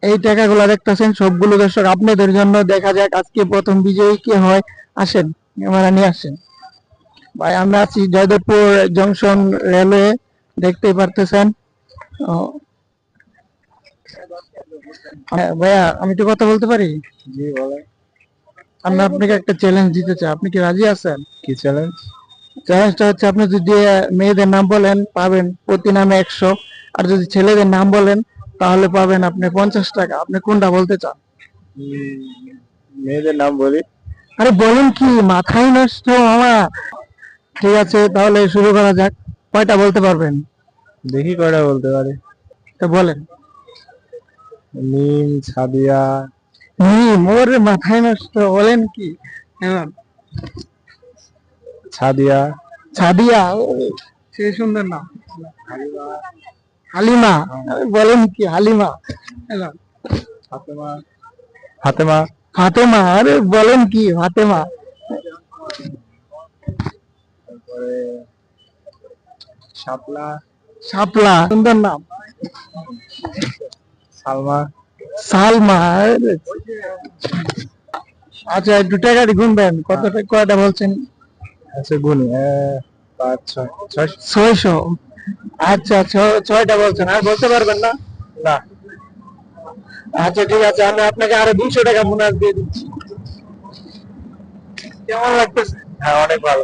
এই টাকাগুলো দেখতেছেন সবগুলো দর্শক আপনাদের জন্য। দেখা যাক আজকে প্রথম বিজয়ী কে হয়। আসেন, ক্যামেরা নিয়ে আসেন। ভাই আমরা আছি জয়দেবপুর জংশন রেলওয়ে, দেখতেই পারতেছেন। ও, হ্যাঁ ভাইয়া, আমি একটু কথা বলতে পারি? জি বলেন। আমি আপনাকে একটা চ্যালেঞ্জ দিতে চাই, আপনি কি রাজি আছেন? কি চ্যালেঞ্জ? চ্যালেঞ্জটা হচ্ছে আপনি যদি মেয়েদের নাম বলেন পাবেন প্রতি নামে 100, আর যদি ছেলেদের নাম বলেন তাহলে পাবেন আপনি 50 টাকা। আপনি কোনটা বলতে চান? মেয়েদের নাম বলি। আরে বলেন কি, মাথায় নষ্ট মামা। ঠিক আছে, তাহলে শুরু করা যাক। কয়টা বলতে পারবেন? দেখি কয়টা বলতে পারি। তো বলেন। মিম, সাদিয়া। মোর মাথায় নষ্ট, বলেন কি? হ্যাঁ, সাদিয়া। সাদিয়া, ও, সে সুন্দর নাম। হালিমা, বলেন কি? হালিমা। হ্যাঁ, ফাতেমা। ফাতেমা। ফাতেমা, আরে বলেন কি? ফাতেমা। তারপরে শাপলা। শাপলা, সুন্দর নাম। সালমা। সালমা, আরে, আচ্ছা একটু টাকাটি গুনবেন, কত কয়টা বলছেন? আচ্ছা গুনি, 5 6 6। 600। আচ্ছা, ছয়টা বলছেন, আর বলতে পারবেন না? না। আচ্ছা ঠিক আছে, আমি আপনাকে আরো 200 টাকা বোনাস দিয়ে দিচ্ছি। কেমন লাগতেছে? হ্যাঁ, অনেক ভালো।